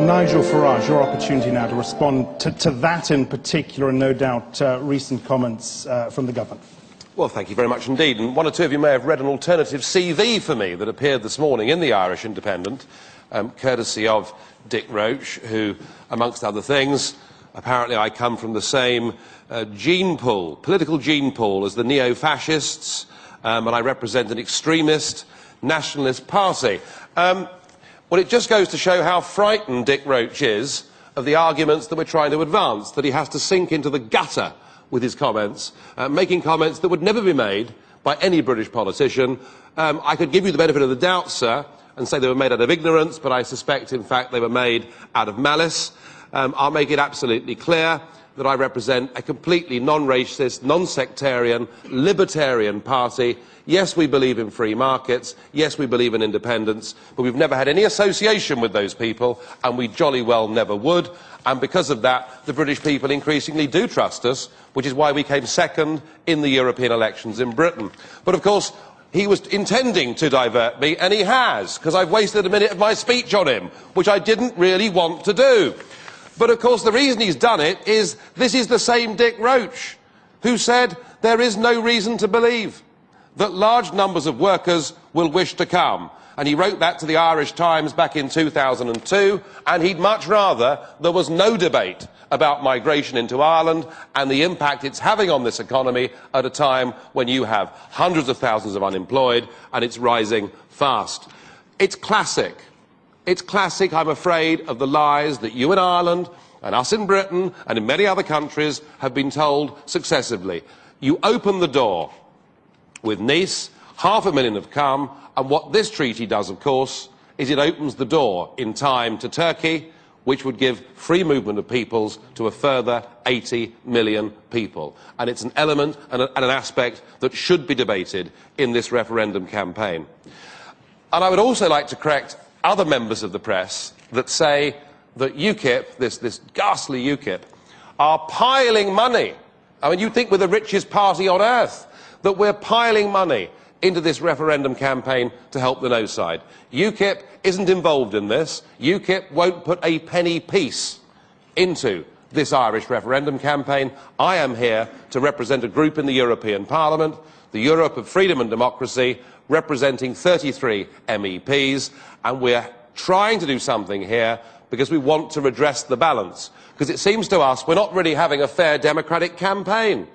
Nigel Farage, your opportunity now to respond to that in particular, and no doubt recent comments from the government. Well, thank you very much indeed. And one or two of you may have read an alternative CV for me that appeared this morning in the Irish Independent, courtesy of Dick Roche, who, amongst other things, apparently I come from the same gene pool, political gene pool, as the neo-fascists, and I represent an extremist nationalist party. Well, it just goes to show how frightened Dick Roche is of the arguments that we're trying to advance, that he has to sink into the gutter with his comments, making comments that would never be made by any British politician. I could give you the benefit of the doubt, sir, and say they were made out of ignorance, but I suspect, in fact, they were made out of malice. I'll make it absolutely clear that I represent a completely non-racist, non-sectarian, libertarian party. Yes, we believe in free markets. Yes, we believe in independence. But we've never had any association with those people, and we jolly well never would. And because of that, the British people increasingly do trust us, which is why we came second in the European elections in Britain. But of course, he was intending to divert me, and he has, because I've wasted a minute of my speech on him, which I didn't really want to do. But of course, the reason he's done it is this is the same Dick Roche who said there is no reason to believe that large numbers of workers will wish to come. And he wrote that to the Irish Times back in 2002, and he'd much rather there was no debate about migration into Ireland and the impact it's having on this economy at a time when you have hundreds of thousands of unemployed and it's rising fast. It's classic. It's classic, I'm afraid, of the lies that you in Ireland and us in Britain and in many other countries have been told successively. You open the door with Nice, 500,000 have come, and what this treaty does, of course, is it opens the door in time to Turkey, which would give free movement of peoples to a further 80 million people. And it's an element and an aspect that should be debated in this referendum campaign. And I would also like to correct other members of the press that say that UKIP, this ghastly UKIP, are piling money. I mean, you'd think we're the richest party on earth, that we're piling money into this referendum campaign to help the no side. UKIP isn't involved in this. UKIP won't put a penny piece into this Irish referendum campaign. I am here to represent a group in the European Parliament, the Europe of Freedom and Democracy, representing 33 MEPs, and we're trying to do something here because we want to redress the balance. Because it seems to us we're not really having a fair democratic campaign.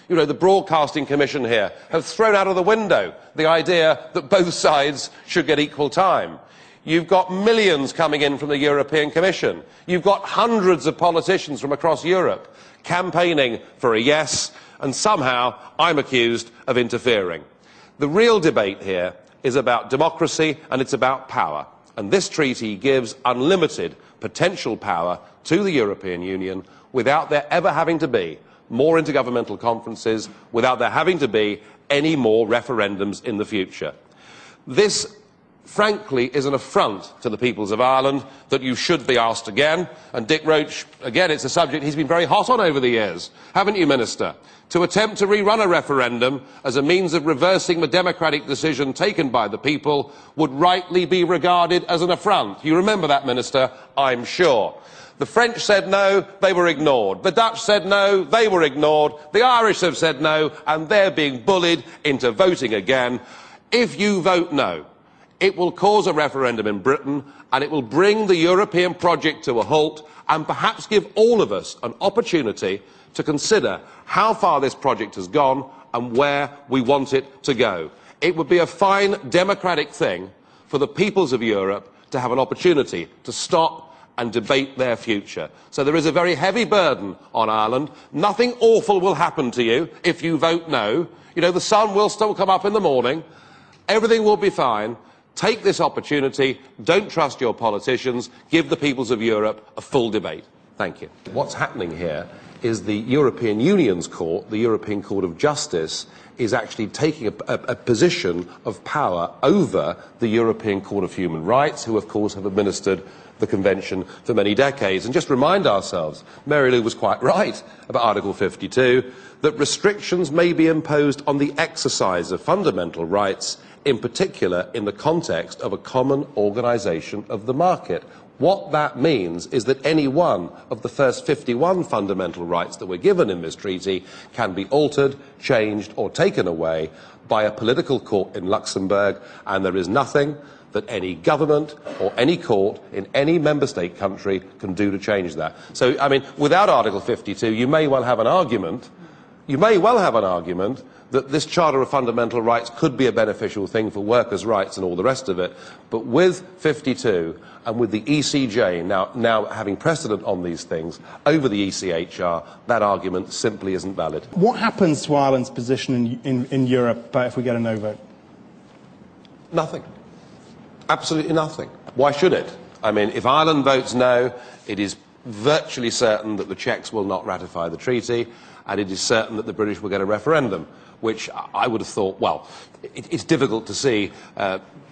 You know, the Broadcasting Commission here have thrown out of the window the idea that both sides should get equal time. You've got millions coming in from the European Commission. You've got hundreds of politicians from across Europe campaigning for a yes, and somehow I'm accused of interfering. The real debate here is about democracy and it's about power. And this treaty gives unlimited potential power to the European Union without there ever having to be more intergovernmental conferences, without there having to be any more referendums in the future. This, frankly, is an affront to the peoples of Ireland that you should be asked again. And Dick Roche, again, it's a subject he's been very hot on over the years, haven't you, Minister? To attempt to rerun a referendum as a means of reversing the democratic decision taken by the people would rightly be regarded as an affront. You remember that, Minister, I'm sure. The French said no, they were ignored. The Dutch said no, they were ignored. The Irish have said no, and they're being bullied into voting again. If you vote no, it will cause a referendum in Britain, and it will bring the European project to a halt, and perhaps give all of us an opportunity to consider how far this project has gone and where we want it to go. It would be a fine democratic thing for the peoples of Europe to have an opportunity to stop and debate their future. So there is a very heavy burden on Ireland. Nothing awful will happen to you if you vote no. You know, the sun will still come up in the morning. Everything will be fine. Take this opportunity. Don't trust your politicians. Give the peoples of Europe a full debate. Thank you. What's happening here is the European Union's court, the European Court of Justice, is actually taking a position of power over the European Court of Human Rights, who, of course, have administered the Convention for many decades. And just remind ourselves, Mary Lou was quite right about Article 52, that restrictions may be imposed on the exercise of fundamental rights in particular in the context of a common organisation of the market. What that means is that any one of the first 51 fundamental rights that we're given in this treaty can be altered, changed or taken away by a political court in Luxembourg, and there is nothing that any government or any court in any member state country can do to change that. So, I mean, without Article 52, you may well have an argument that this Charter of Fundamental Rights could be a beneficial thing for workers' rights and all the rest of it, but with 52 and with the ECJ now having precedent on these things over the ECHR, that argument simply isn't valid. What happens to Ireland's position in Europe if we get a no vote? Nothing. Absolutely nothing. Why should it? I mean, if Ireland votes no, it is virtually certain that the Czechs will not ratify the treaty, and it is certain that the British will get a referendum, which I would have thought, well, it's difficult to see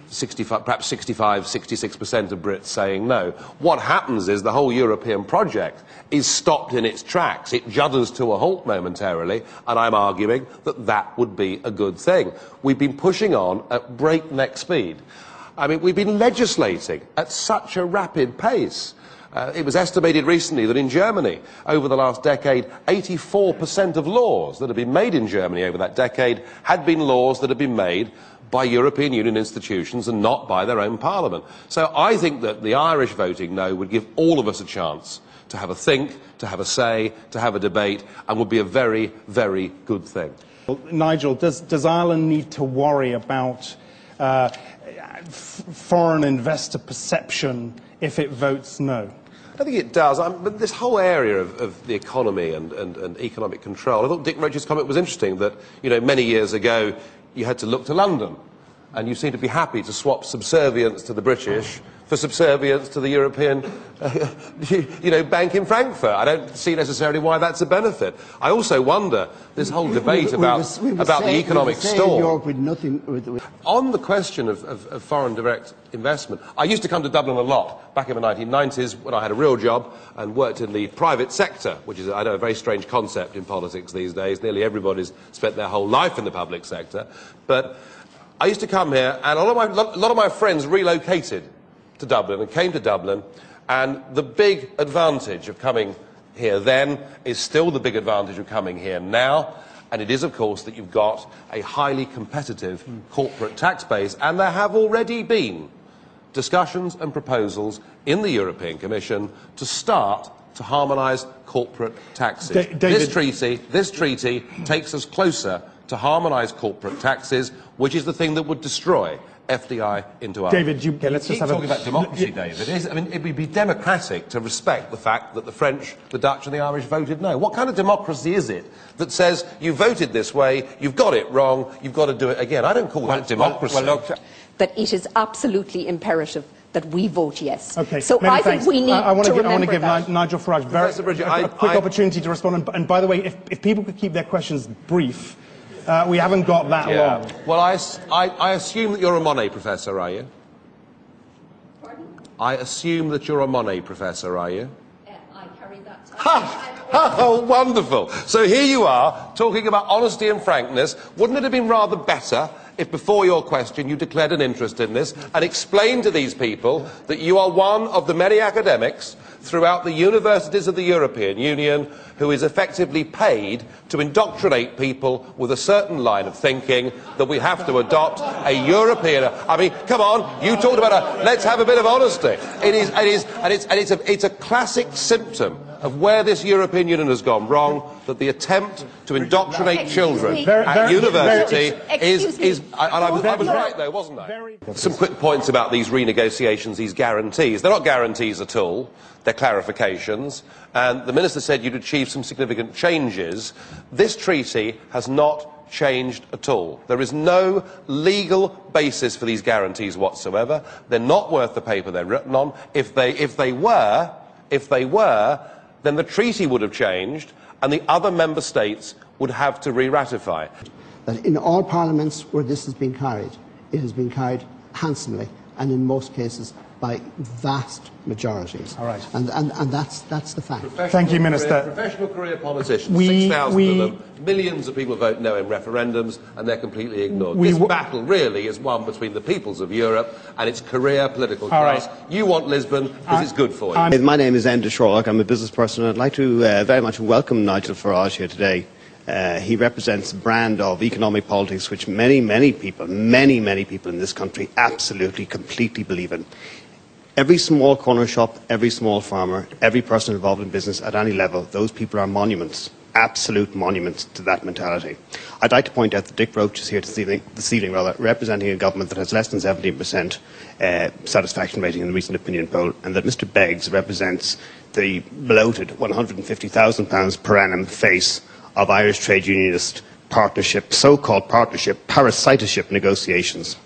65, perhaps 65, 66% of Brits saying no. What happens is the whole European project is stopped in its tracks. It judders to a halt momentarily, and I'm arguing that that would be a good thing. We've been pushing on at breakneck speed. I mean, we've been legislating at such a rapid pace. It was estimated recently that in Germany, over the last decade, 84% of laws that have been made in Germany over that decade had been laws that had been made by European Union institutions and not by their own parliament. So I think that the Irish voting no would give all of us a chance to have a think, to have a say, to have a debate, and would be a very, very good thing. Well, Nigel, does Ireland need to worry about foreign investor perception if it votes no? I think it does. But this whole area of the economy and economic control, I thought Dick Roach's comment was interesting that, you know, many years ago you had to look to London, and you seem to be happy to swap subservience to the British for subservience to the European bank in Frankfurt. I don't see necessarily why that's a benefit. I also wonder, this whole debate about the economic storm. On the question of foreign direct investment, I used to come to Dublin a lot back in the 1990s when I had a real job and worked in the private sector, which is, I know, a very strange concept in politics these days. Nearly everybody's spent their whole life in the public sector. But I used to come here, and a lot of my friends relocated to Dublin and came to Dublin, and the big advantage of coming here then is still the big advantage of coming here now, and it is, of course, that you've got a highly competitive corporate tax base, and there have already been discussions and proposals in the European Commission to start to harmonise corporate taxes. This treaty takes us closer to harmonise corporate taxes, which is the thing that would destroy FDI into Ireland. David, let's just have talking about democracy, David. I mean, it would be democratic to respect the fact that the French, the Dutch and the Irish voted no. What kind of democracy is it that says you voted this way, you've got it wrong, you've got to do it again? I don't call that democracy. That it is absolutely imperative that we vote yes. Okay, so I think we need I want to give that. Nigel Farage a quick opportunity to respond. And by the way, if people could keep their questions brief, we haven't got that long. Well, I assume that you're a Monet professor, are you? Pardon? I assume that you're a Monet professor, are you? I carry that. Oh, wonderful. So here you are, talking about honesty and frankness. Wouldn't it have been rather better if before your question you declared an interest in this and explained to these people that you are one of the many academics throughout the universities of the European Union who is effectively paid to indoctrinate people with a certain line of thinking that we have to adopt a European... I mean, come on, you talked about let's have a bit of honesty. It's a classic symptom of where this European Union has gone wrong, that the attempt to indoctrinate children at university is... I was right, though, wasn't I? Some quick points about these renegotiations, these guarantees. They're not guarantees at all. They're clarifications. And the Minister said you'd achieved some significant changes. This treaty has not changed at all. There is no legal basis for these guarantees whatsoever. They're not worth the paper they're written on. If they were, then the treaty would have changed and the other member states would have to re-ratify. That in all parliaments where this has been carried, it has been carried handsomely. and in most cases by vast majorities. All right. And that's the fact. Thank you, Minister. Professional career politicians, 6,000 of them, millions of people vote no in referendums, and they're completely ignored. This battle really is one between the peoples of Europe and its career political class. Right. You want Lisbon because it's good for you. My name is Enda Sherlock. I'm a business person, and I'd like to very much welcome Nigel Farage here today. He represents a brand of economic politics which many people in this country absolutely, completely believe in. Every small corner shop, every small farmer, every person involved in business at any level, those people are monuments, absolute monuments to that mentality. I'd like to point out that Dick Roche is here this evening, representing a government that has less than 17% satisfaction rating in the recent opinion poll, and that Mr Beggs represents the bloated £150,000 per annum face of Irish trade unionist partnership, so-called partnership, parasiteship negotiations.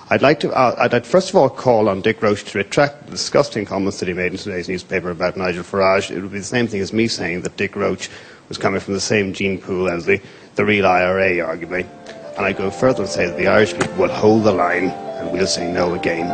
I'd like first of all call on Dick Roche to retract the disgusting comments that he made in today's newspaper about Nigel Farage. It would be the same thing as me saying that Dick Roche was coming from the same gene pool as the real IRA, arguably. And I go further and say that the Irish people will hold the line and we'll say no again.